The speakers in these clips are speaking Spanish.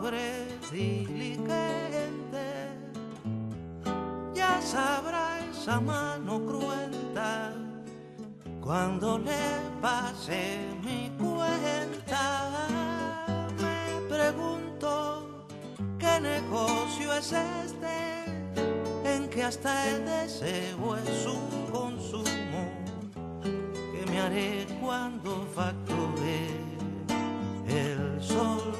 pobre diligente, ya sabrá esa mano cruenta cuando le pase mi cuenta. Me pregunto qué negocio es este en que hasta el deseo es un consumo. ¿Qué me haré cuando facture el sol?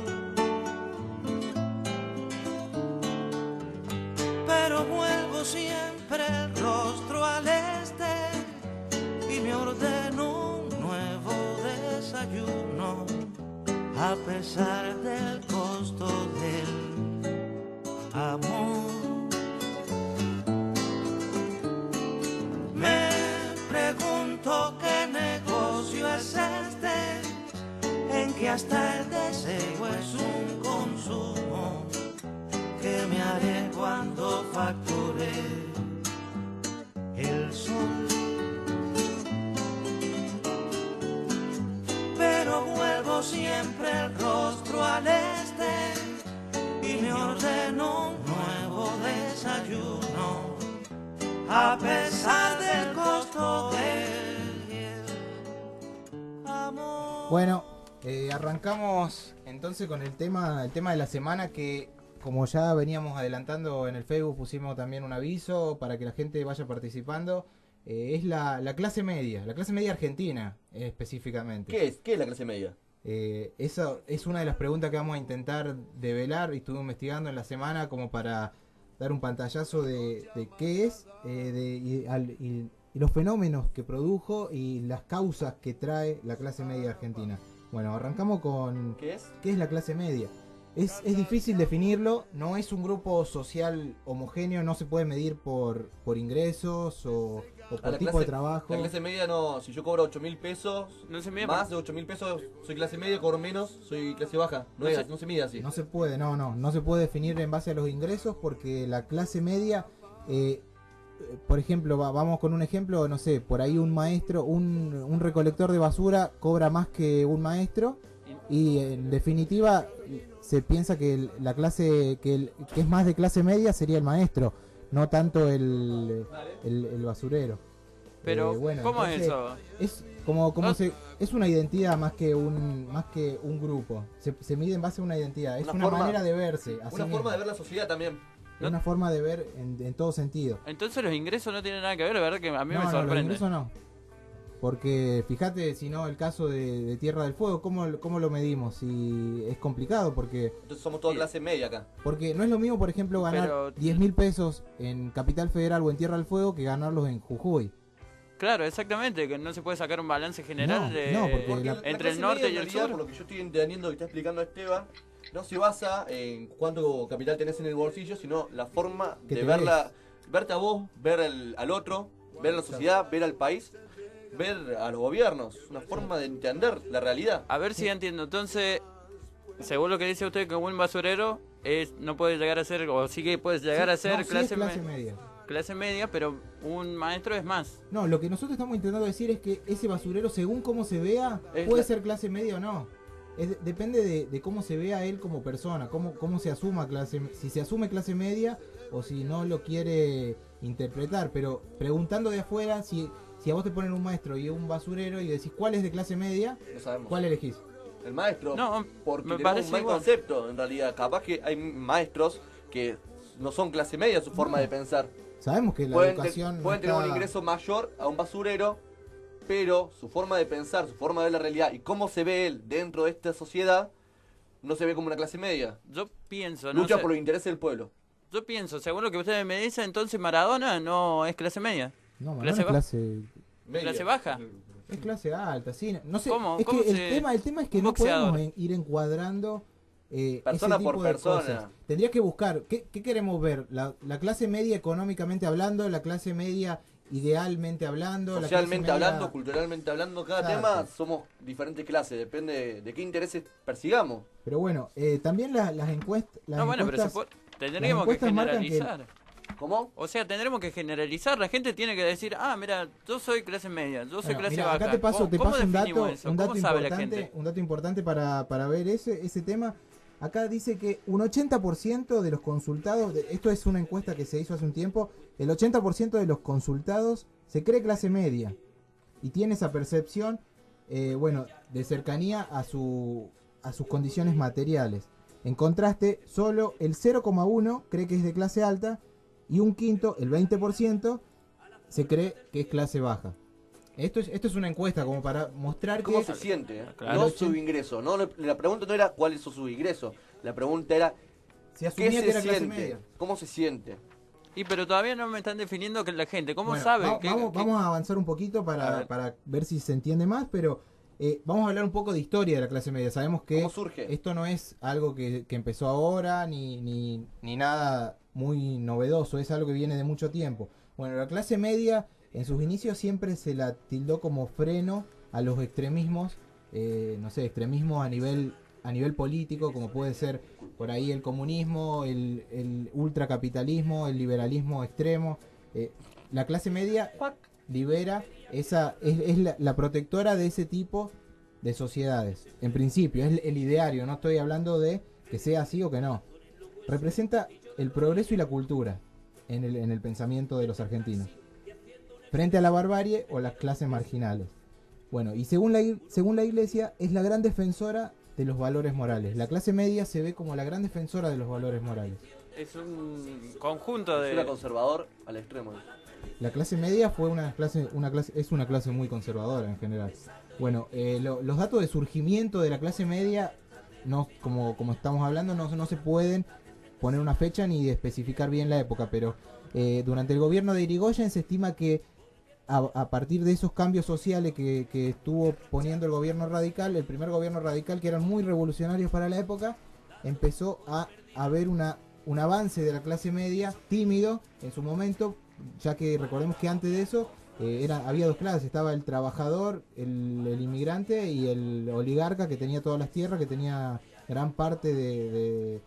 Pero vuelvo siempre el rostro al este y me ordeno un nuevo desayuno a pesar del costo del amor. Me pregunto qué negocio es este en que hasta el deseo es un consumo. ¿Qué me haré cuando facture el sol? Pero vuelvo siempre el rostro al este y me ordeno un nuevo desayuno a pesar del costo del amor. Bueno, arrancamos entonces con el tema de la semana, que como ya veníamos adelantando en el Facebook, pusimos también un aviso para que la gente vaya participando. Es la clase media argentina específicamente. ¿Qué es la clase media? Eso es una de las preguntas que vamos a intentar develar y estuve investigando en la semana como para dar un pantallazo de qué es y los fenómenos que produjo y las causas que trae la clase media argentina. Bueno, arrancamos con ¿Qué es? ¿Qué es la clase media? Es difícil definirlo, no es un grupo social homogéneo, no se puede medir por ingresos o por tipo de trabajo. La clase media no, si yo cobro 8.000 pesos, No se mide más de 8.000 pesos soy clase media, cobro menos, soy clase baja. No se mide así. No se puede, no se puede definir en base a los ingresos, porque la clase media, por ejemplo, vamos con un ejemplo, no sé, por ahí un maestro, un recolector de basura cobra más que un maestro, y en definitiva se piensa que la clase que es más de clase media sería el maestro, no tanto el basurero. Pero, bueno, ¿cómo entonces, es eso? es como es una identidad más que un grupo. Se mide en base a una identidad, es una manera de verse, así Una mismo. forma de ver la sociedad también. Una forma de ver en todo sentido. Entonces los ingresos no tienen nada que ver, la verdad que a mí me No, los sorprende. ingresos no. Porque fíjate, si no, el caso de Tierra del Fuego, ¿cómo lo medimos? Y es complicado porque Entonces somos toda clase media acá. no es lo mismo, por ejemplo, ganar Pero- 10.000 pesos en Capital Federal o en Tierra del Fuego que ganarlos en Jujuy. Claro, exactamente, que no se puede sacar un balance general No, porque Porque la- la entre clase el norte media, y en el realidad, sur. por lo que yo estoy entendiendo que está explicando Esteban, no se basa en cuánto capital tenés en el bolsillo, sino la forma Que de te verla, verte a vos, ver al otro, ver a la sociedad, ver al país, ver a los gobiernos. Una forma de entender la realidad. A ver si entiendo. Entonces, según lo que dice usted, que un buen basurero no puede llegar a ser, o sí que puede llegar a ser no, sí clase, es clase media. clase media, pero un maestro es más. No, lo que nosotros estamos intentando decir es que ese basurero, según cómo se vea, Es puede la- ser clase media o no. Depende de cómo se vea él como persona, cómo se asuma si se asume clase media o si no lo quiere interpretar. Pero preguntando de afuera, si a vos te ponen un maestro y un basurero y decís cuál es de clase media, No sabemos. ¿cuál elegís? El maestro, No, porque me tenemos parece un mal igual. concepto en realidad. Capaz que hay maestros que no son clase media su forma de pensar. Sabemos que la Pueden, educación no pueden tener un está- ingreso mayor a un basurero, pero su forma de pensar, su forma de ver la realidad y cómo se ve él dentro de esta sociedad no se ve como una clase media. Yo pienso, no Lucha sé, por los intereses del pueblo. yo pienso, según lo que ustedes me dicen, entonces Maradona no es clase media. No, clase es baja. clase, ¿Clase baja? es clase alta, sí. No sé, ¿Cómo? es ¿Cómo que se- el tema es que un no boxeador? podemos ir encuadrando Persona ese tipo por de persona. cosas. Tendría que buscar, ¿qué queremos ver? La clase media económicamente hablando, la clase media idealmente hablando, Socialmente la clase media... hablando, culturalmente hablando, cada Exacto. tema somos diferentes clases, depende de qué intereses persigamos. Pero bueno, también las encuestas... No, bueno, pero tendríamos que encuestas marcan que- generalizar. ¿Cómo? O sea, tendremos que generalizar. La gente tiene que decir, mira, yo soy clase media, yo soy Bueno, clase mira, baja. acá te paso ¿Cómo un definimos dato, eso? un dato ¿Cómo sabe la importante, gente? un dato importante para ver ese tema. Acá dice que un 80% de los consultados, esto es una encuesta que se hizo hace un tiempo, el 80% de los consultados se cree clase media y tiene esa percepción, bueno, de cercanía a sus condiciones materiales. En contraste, solo el 0,1 cree que es de clase alta y un quinto, el 20%, se cree que es clase baja. Esto es una encuesta como para mostrar ¿Cómo que... se siente? Claro. No su ingreso. No, la pregunta no era cuál es su ingreso. La pregunta era Se qué asumía que se era clase siente. media. ¿Cómo se siente? Y pero todavía no me están definiendo que la gente, ¿cómo Bueno, sabe? vamos a avanzar un poquito A para ver. ver si se entiende más, pero vamos a hablar un poco de historia de la clase media. Sabemos que ¿Cómo surge? esto no es algo que empezó ahora ni nada muy novedoso, es algo que viene de mucho tiempo. Bueno, la clase media en sus inicios siempre se la tildó como freno a los extremismos, no sé, extremismos a nivel político, como puede ser por ahí el comunismo, el ultracapitalismo, el liberalismo extremo. La clase media libera es la protectora de ese tipo de sociedades. En principio, es el ideario, no estoy hablando de que sea así o que no. Representa el progreso y la cultura en el pensamiento de los argentinos, frente a la barbarie o las clases marginales. Bueno, y según la Iglesia, es la gran defensora de los valores morales. La clase media se ve como la gran defensora de los valores morales. Es un conjunto Suena de... conservador al extremo. La clase media fue es una clase muy conservadora en general. Bueno, los datos de surgimiento de la clase media, no, como estamos hablando, no se pueden poner una fecha ni especificar bien la época, pero durante el gobierno de Irigoyen se estima que a partir de esos cambios sociales que estuvo poniendo el gobierno radical, el primer gobierno radical, que eran muy revolucionarios para la época, empezó a haber un avance de la clase media tímido en su momento, ya que recordemos que antes de eso había dos clases, estaba el trabajador, el inmigrante y el oligarca que tenía todas las tierras, que tenía gran parte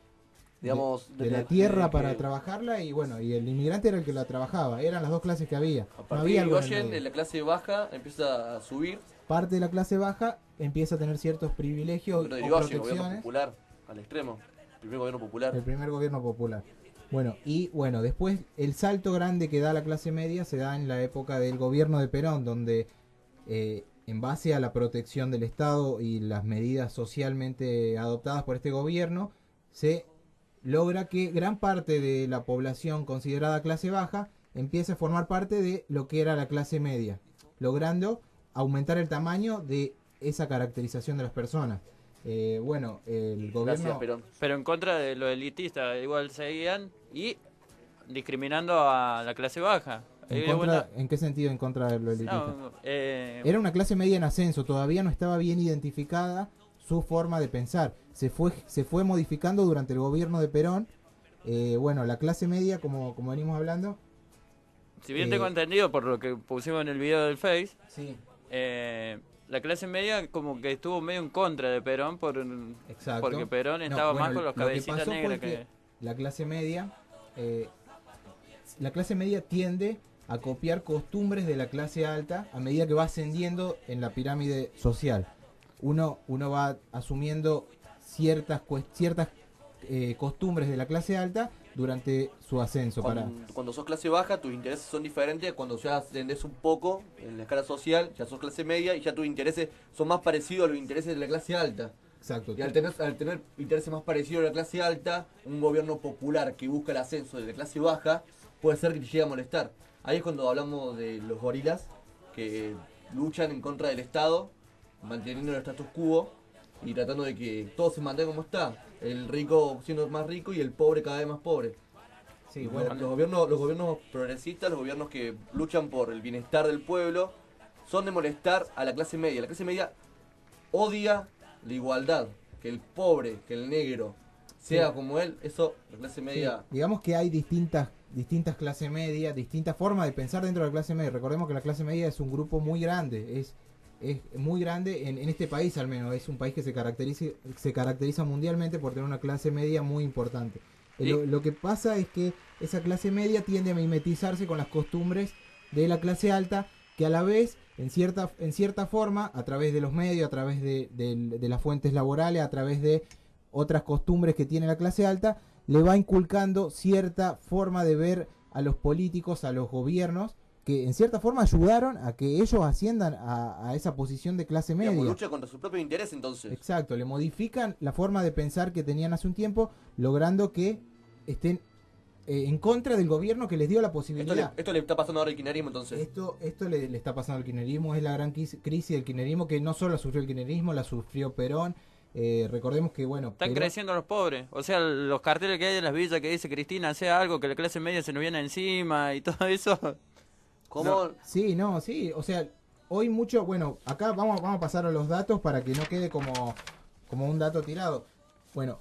Digamos, de la tierra para trabajarla, y bueno, y el inmigrante era el que la trabajaba. Eran las dos clases que había. A No partir había de algo en el Irigoyen, medio. en la clase baja empieza a subir. Parte de la clase baja empieza a tener ciertos privilegios Pero de o Irigoyen, gobierno protecciones. popular, al extremo. Primer gobierno popular. El primer gobierno popular. Bueno, y bueno, después el salto grande que da la clase media se da en la época del gobierno de Perón, donde en base a la protección del Estado y las medidas socialmente adoptadas por este gobierno, se logra que gran parte de la población considerada clase baja empiece a formar parte de lo que era la clase media, logrando aumentar el tamaño de esa caracterización de las personas. Bueno, el gobierno... Gracias, Perón. Pero en contra de lo elitista, igual seguían y discriminando a la clase baja. ¿En qué sentido en contra de lo elitista? No, Era una clase media en ascenso, todavía no estaba bien identificada su forma de pensar. Se fue modificando durante el gobierno de Perón. Bueno, la clase media, como venimos hablando... si bien tengo entendido por lo que pusimos en el video del Face, Sí, la clase media como que estuvo medio en contra de Perón exacto. porque Perón No, estaba bueno, más con los lo que cabecitas pasó fue negras que la clase media tiende a copiar costumbres de la clase alta a medida que va ascendiendo en la pirámide social. Uno va asumiendo ciertas costumbres de la clase alta durante su ascenso. Cuando sos clase baja, tus intereses son diferentes. Cuando ya ascendés un poco en la escala social, ya sos clase media y ya tus intereses son más parecidos a los intereses de la clase alta. Exacto. Y al tener intereses más parecidos a la clase alta, un gobierno popular que busca el ascenso de la clase baja puede ser que te llegue a molestar. Ahí es cuando hablamos de los gorilas que luchan en contra del Estado, manteniendo el status quo y tratando de que todo se mantenga como está. El rico siendo más rico y el pobre cada vez más pobre. Sí, bueno, Los gobiernos progresistas, los gobiernos que luchan por el bienestar del pueblo, son de molestar a la clase media. La clase media odia la igualdad, que el pobre, que el negro sea como él. Eso, la clase media... sí, digamos que hay distintas clases medias, distintas formas de pensar dentro de la clase media. Recordemos que la clase media es un grupo muy grande, es muy grande en este país, al menos es un país que se caracteriza mundialmente por tener una clase media muy importante. Lo que pasa es que esa clase media tiende a mimetizarse con las costumbres de la clase alta, que a la vez, en cierta forma, a través de los medios, a través de las fuentes laborales, a través de otras costumbres que tiene la clase alta, le va inculcando cierta forma de ver a los políticos, a los gobiernos, que en cierta forma ayudaron a que ellos asciendan a esa posición de clase media. Digamos, lucha contra su propio interés entonces. Exacto, le modifican la forma de pensar que tenían hace un tiempo, logrando que estén en contra del gobierno que les dio la posibilidad. Esto le está pasando ahora al kirchnerismo entonces. Esto le está pasando al kirchnerismo, es la gran crisis del kirchnerismo, que no solo la sufrió el kirchnerismo, la sufrió Perón. Recordemos que, bueno... Están creciendo los pobres. O sea, los carteles que hay en las villas que dice Cristina, sea algo, que la clase media se nos viene encima y todo eso. ¿Cómo? No, sí. O sea, hoy mucho... Bueno, acá vamos a pasar a los datos para que no quede como un dato tirado. Bueno,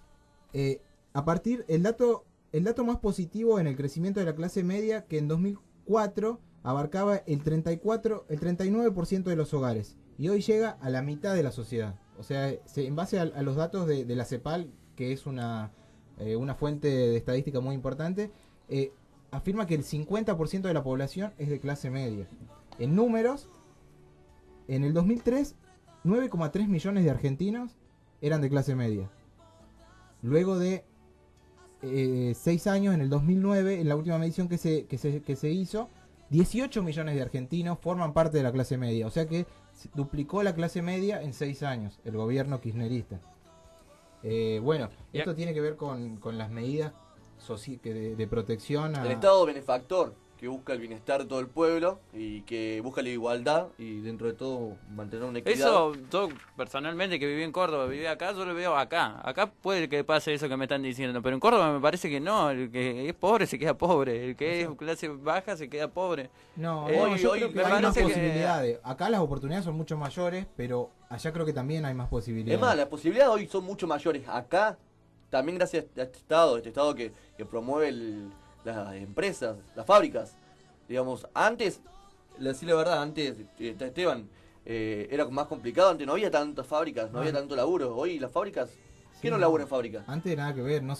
el dato más positivo en el crecimiento de la clase media, que en 2004 abarcaba el 39% de los hogares. Y hoy llega a la mitad de la sociedad. O sea, en base a los datos de la CEPAL, que es una fuente de estadística muy importante, afirma que el 50% de la población es de clase media. En números, en el 2003, 9,3 millones de argentinos eran de clase media. Luego de 6 años, en el 2009, en la última medición que se hizo, 18 millones de argentinos forman parte de la clase media. O sea que se duplicó la clase media en 6 años, el gobierno kirchnerista. Bueno, esto tiene que ver con las medidas de protección El Estado benefactor, que busca el bienestar de todo el pueblo y que busca la igualdad y dentro de todo mantener una equidad. Eso, yo personalmente que viví en Córdoba, viví acá, yo lo veo acá. Acá puede que pase eso que me están diciendo, pero en Córdoba me parece que no. El que es pobre se queda pobre, el que es clase baja se queda pobre. No, hoy yo creo que hay más que- posibilidades. Acá las oportunidades son mucho mayores, pero allá creo que también hay más posibilidades. Es más, las posibilidades hoy son mucho mayores. Acá, también gracias a este Estado que promueve las empresas, las fábricas. Digamos, antes, decir la verdad, antes, Esteban, era más complicado, antes no había tantas fábricas, no había tanto laburo. Hoy las fábricas, ¿quién no labura en fábrica? Antes nada que ver, no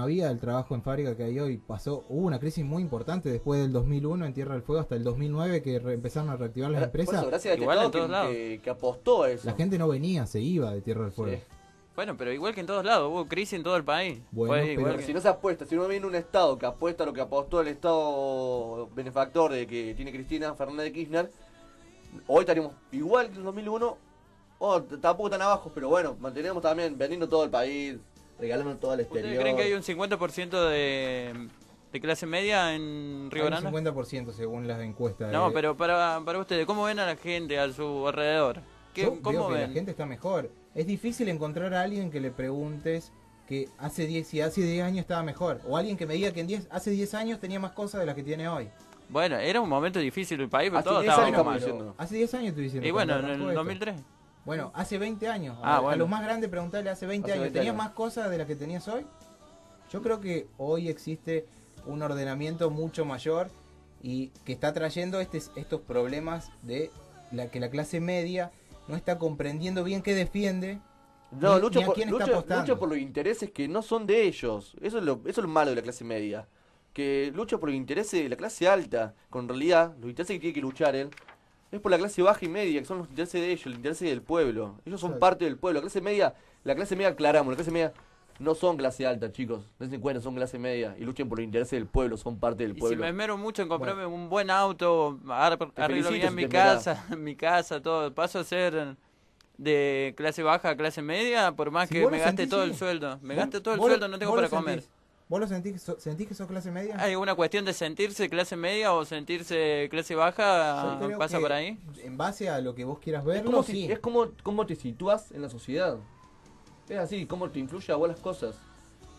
había el trabajo en fábrica que hay hoy. Hubo una crisis muy importante después del 2001 en Tierra del Fuego hasta el 2009 que empezaron a reactivar las Por empresas. eso, gracias a este Igual en Estado todos lados. que apostó a eso. La gente no venía, se iba de Tierra del Fuego. Sí. Bueno, pero igual que en todos lados, hubo crisis en todo el país. Bueno, Fue pero igual Pero que- si no se apuesta, si no viene un Estado que apuesta a lo que apostó el Estado benefactor de que tiene Cristina Fernández de Kirchner, hoy estaríamos igual que en el 2001, tampoco tan abajo, pero bueno, mantenemos también vendiendo todo el país, regalando todo el exterior. ¿Ustedes creen que hay un 50% de clase media en Río Hay Grande? un 50% según las encuestas. No, pero para ustedes, ¿cómo ven a la gente a su alrededor? Yo veo ¿Cómo que ven? la gente está mejor. Es difícil encontrar a alguien que le preguntes que hace 10 años estaba mejor. O alguien que me diga que hace 10 años tenía más cosas de las que tiene hoy. Bueno, era un momento difícil el país, pero Hace todos 10 años estábamos estamos mal. diciendo. Hace 10 años estoy diciendo. Y bueno, cuando en arrancó el esto. 2003. Bueno, hace 20 años. Ah, A bueno. los más grandes preguntarle hace 20 Hace años. 20 ¿Tenías años. más cosas de las que tenías hoy? Yo creo que hoy existe un ordenamiento mucho mayor y que está trayendo estos problemas de que la clase media no está comprendiendo bien qué defiende. No, ni lucha a por, quién está lucha- apostando. lucha por los intereses que no son de ellos. Eso es lo malo de la clase media. Que lucha por los intereses de la clase alta. Con realidad, los intereses que tiene que luchar él es por la clase baja y media, que son los intereses de ellos, los intereses del pueblo. Ellos son Claro. parte del pueblo. La clase media aclaramos, la clase media no son clase alta, chicos. Dense en cuenta, son clase media. Y luchen por los intereses del pueblo, son parte del Y si pueblo. me esmero mucho en comprarme un buen auto, arreglo felicito bien si mi te esmerás. casa, mi casa, todo, paso a ser de clase baja a clase media, por más Si que vos me lo gaste sentís, todo sí. el sueldo. Me Vos- gaste todo el vos lo- sueldo, no tengo vos para lo comer. sentís. ¿Vos lo sentís que sos clase media? ¿Hay alguna cuestión de sentirse clase media o sentirse clase baja? Yo creo ¿Pasa que por ahí? En base a lo que vos quieras Es verlo, como, sí. es como te sitúas en la sociedad. Es así, cómo te influye a vos las cosas.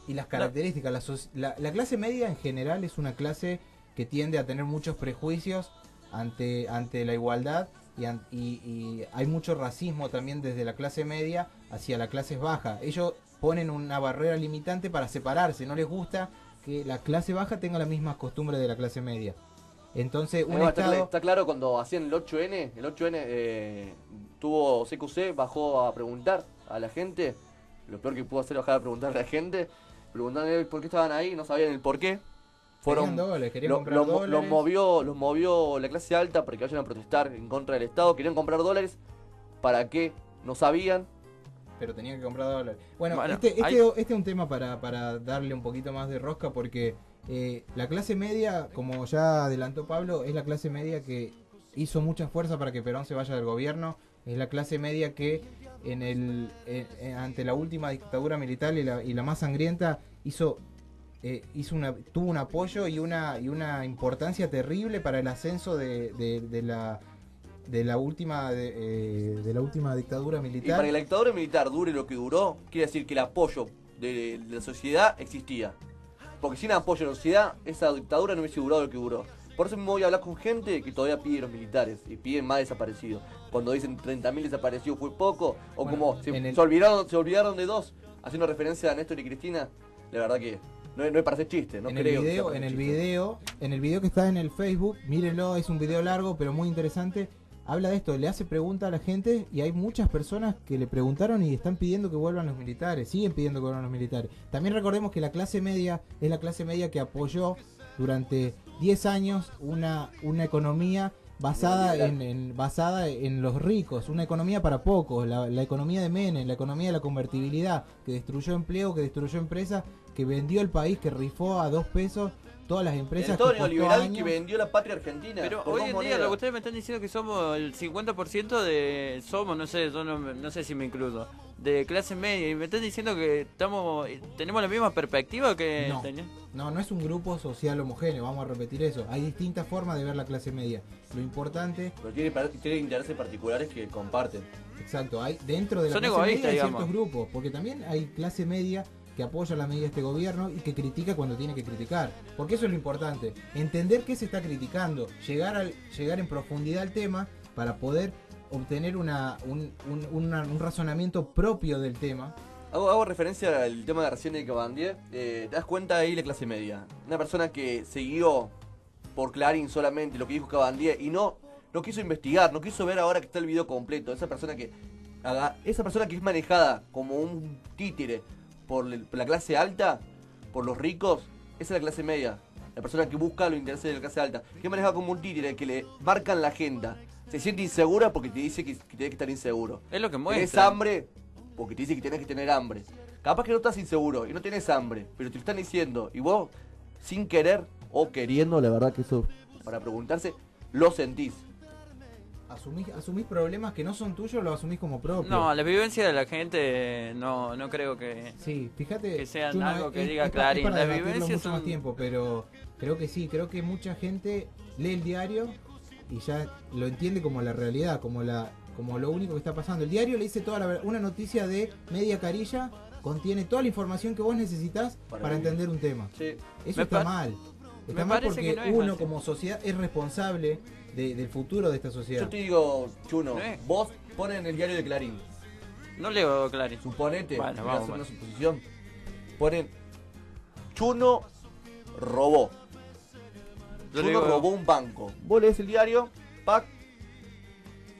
Y las características. La clase media en general es una clase que tiende a tener muchos prejuicios ante la igualdad y hay mucho racismo también desde la clase media hacia la clase baja. Ellos ponen una barrera limitante para separarse. No les gusta que la clase baja tenga las mismas costumbres de la clase media. Entonces, un Además, estado... está claro cuando hacían el 8N tuvo CQC, bajó a preguntar a la gente. Lo peor que pudo hacer bajar a preguntar a la gente, preguntarle por qué estaban ahí, no sabían el por qué. Querían dólares, querían comprar dólares. Los movió la clase alta para que vayan a protestar en contra del Estado. Querían comprar dólares, ¿para qué? No sabían. pero tenía que comprar dólares. Bueno, Bueno, este hay- es un tema para darle un poquito más de rosca porque la clase media, como ya adelantó Pablo, es la clase media que hizo mucha fuerza para que Perón se vaya del gobierno. Es la clase media que ante la última dictadura militar y la más sangrienta tuvo un apoyo y una importancia terrible para el ascenso de la última dictadura Y militar. para que la dictadura militar dure lo que duró, quiere decir que el apoyo de la sociedad existía. Porque sin apoyo de la sociedad, esa dictadura no hubiese durado lo que duró. Por eso me voy a hablar con gente que todavía pide los militares y piden más desaparecidos. Cuando dicen 30.000 desaparecidos fue poco, o Bueno, como se en el- olvidaron de 2, haciendo referencia a Néstor y Cristina, la verdad que no es para hacer chiste, no en creo el que sea video, para en hacer el chiste. video que está en el Facebook, mírenlo, es un video largo pero muy interesante. Habla de esto, le hace pregunta a la gente y hay muchas personas que le preguntaron y están pidiendo que vuelvan los militares, siguen pidiendo que vuelvan los militares. También recordemos que la clase media es la clase media que apoyó durante 10 años una economía basada basada en los ricos, una economía para pocos, la economía de Menem, la economía de la convertibilidad, que destruyó empleo, que destruyó empresas, que vendió el país, que rifó a 2 pesos todas las El empresas Estado que costó neoliberal años. que vendió la patria argentina. Pero por hoy 2 en día monedas. lo que ustedes me están diciendo que somos el 50% de... Somos, no sé, yo no sé si me incluyo. De clase media. Y me están diciendo que tenemos la misma perspectiva que No. tenían. No es un grupo social homogéneo, vamos a repetir eso. Hay distintas formas de ver la clase media. Lo importante, Pero tiene intereses particulares que comparten. exacto, hay dentro de la Son clase egoístas, media hay digamos. ciertos grupos, porque también hay clase media que apoya la medida de este gobierno y que critica cuando tiene que criticar. Porque eso es lo importante, entender qué se está criticando, llegar en profundidad al tema para poder obtener un razonamiento propio del tema. Hago referencia al tema de recién de Cabandier. Te das cuenta ahí la clase media. Una persona que siguió por Clarín solamente lo que dijo Cabandier y no quiso investigar, no quiso ver ahora que está el video completo. Esa persona que es manejada como un títere por la clase alta, por los ricos, esa es la clase media. La persona que busca los intereses de la clase alta, que es manejada como un títere, que le marcan la agenda. Se siente insegura porque te dice que tienes que estar inseguro. Es lo que Tenés muestra. hambre porque te dice que tenés que tener hambre. Capaz que no estás inseguro y no tenés hambre, pero te lo están diciendo y vos, sin querer o queriendo, la verdad que eso, para preguntarse, lo sentís. Asumís problemas que no son tuyos, los asumís como propios. No, la vivencia de la gente no creo que... Sí, fíjate Que sean Chuno, algo que diga es Clarín. para Las debatirlo vivencias mucho más son- tiempo, pero creo que sí, creo que mucha gente lee el diario y ya lo entiende como la realidad, como lo único que está pasando. El diario le dice toda la verdad. Una noticia de media carilla contiene toda la información que vos necesitas Para para vivir. entender un tema. Sí. Eso Me está par- mal. me Está mal parece porque que no es uno así. como sociedad es responsable del futuro de esta sociedad. Yo te digo, Chuno, No es. vos ponen el diario de Clarín, No leo Clarín. suponete, Bueno, voy a vamos, hacer una bueno. suposición, ponen Chuno robó. Yo Chuno digo- robó un banco. Vos lees el diario, pac,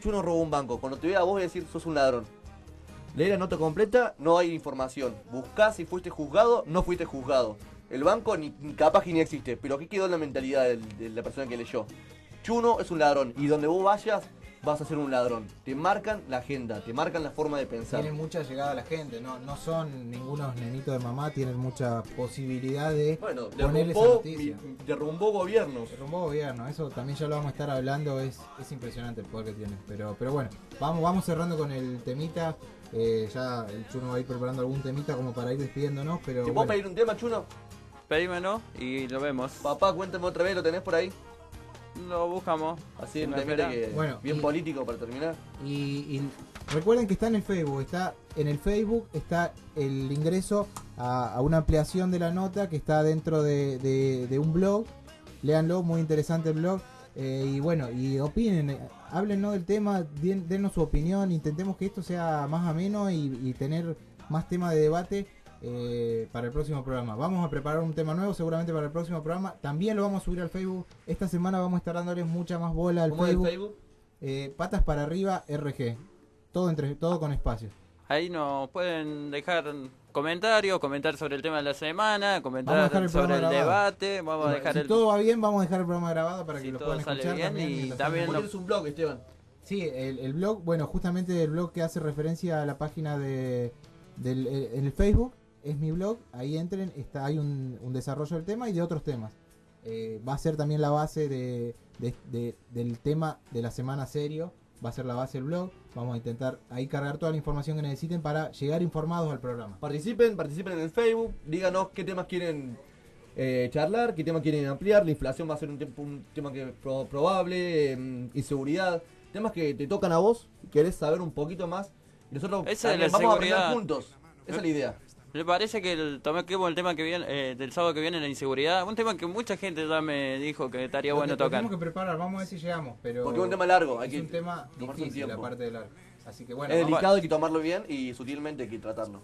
Chuno robó un banco. Cuando te vea a vos voy a decir sos un ladrón. Lees la nota completa, no hay información. Buscás si fuiste juzgado, no fuiste juzgado. El banco ni capaz que ni existe, pero aquí quedó en la mentalidad de la persona que leyó. Chuno es un ladrón y donde vos vayas vas a ser un ladrón. Te marcan la agenda, te marcan la forma de pensar. Tienen mucha llegada a la gente, no son ningunos nenitos de mamá, tienen mucha posibilidad de Bueno, poner esa derrumbó, noticia. derrumbó gobiernos. Rumbo gobierno, eso también ya lo vamos a estar hablando, es impresionante el poder que tiene. Pero bueno, vamos cerrando con el temita. Ya el Chuno va a ir preparando algún temita como para ir despidiéndonos, pero ¿Te puedo bueno. pedir un tema, Chuno? Pedímelo y lo vemos. Papá, cuéntame otra vez, ¿lo tenés por ahí? Lo buscamos. Así un Me temita espera. que Bueno, bien y- político para terminar. Y recuerden que está en el Facebook, está el ingreso a una ampliación de la nota que está dentro de un blog. Léanlo, muy interesante el blog. Y bueno, y opinen, háblenos del tema, denos su opinión, intentemos que esto sea más ameno y tener más tema de debate para el próximo programa. Vamos a preparar un tema nuevo seguramente para el próximo programa. También lo vamos a subir al Facebook. Esta semana vamos a estar dándoles mucha más bola al ¿Cómo es el Facebook. Facebook? Patas para arriba RG. Todo con espacio. Ahí nos pueden dejar comentarios, comentar sobre el tema de la semana, Vamos a comentar dejar el sobre el programa grabado. debate. Vamos a dejar Si el... todo va bien, vamos a dejar el programa grabado para Si que lo todo puedan sale escuchar bien también. y mientras también están- Ponés un blog, Esteban. Sí, el blog, bueno, justamente el blog que hace referencia a la página en el Facebook, es mi blog, ahí entren, hay un desarrollo del tema y de otros temas. Va a ser también la base del tema de la semana serio, va a ser la base del blog. Vamos a intentar ahí cargar toda la información que necesiten para llegar informados al programa. Participen en el Facebook, díganos qué temas quieren charlar, qué temas quieren ampliar. La inflación va a ser un tema que probable, inseguridad, temas que te tocan a vos, querés saber un poquito más. Y nosotros Esa es la vamos a aprender seguridad. juntos, esa es la idea. Me parece que toquemos el tema que viene, del sábado que viene, la inseguridad, un tema que mucha gente ya me dijo que estaría bueno Lo tocar. tenemos que preparar, vamos a ver si llegamos, pero Porque es un tema largo, hay es que un tema tomarse un difícil, tiempo. aparte de largo. Así que bueno, Es vamos- delicado, hay que tomarlo bien y sutilmente hay que tratarlo.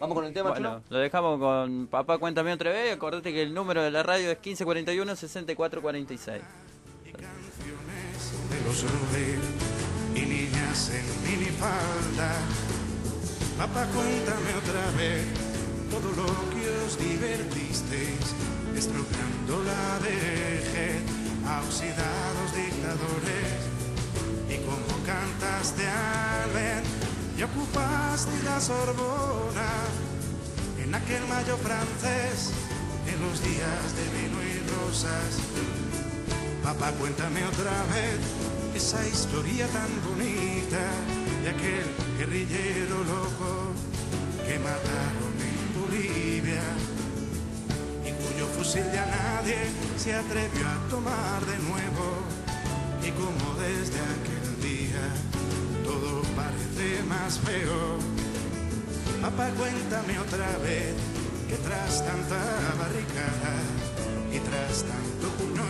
Vamos con el tema, Bueno, Chulo. lo dejamos con Papá Cuéntame otra vez. Acordate que el número de la radio es 1541-6446. Canciones de los Ruder y niñas en minifalda. Papá, cuéntame otra vez todo lo que os divertisteis, estropeando la vejez a oxidados dictadores. Y como cantaste al ver y ocupaste la Sorbona en aquel mayo francés, en los días de vino y rosas. Papá, cuéntame otra vez esa historia tan bonita de aquel guerrillero loco que mataron en Bolivia y cuyo fusil ya nadie se atrevió a tomar de nuevo. Y como desde aquel día todo parece más feo. Papá, cuéntame otra vez que tras tanta barricada y tras tanto puño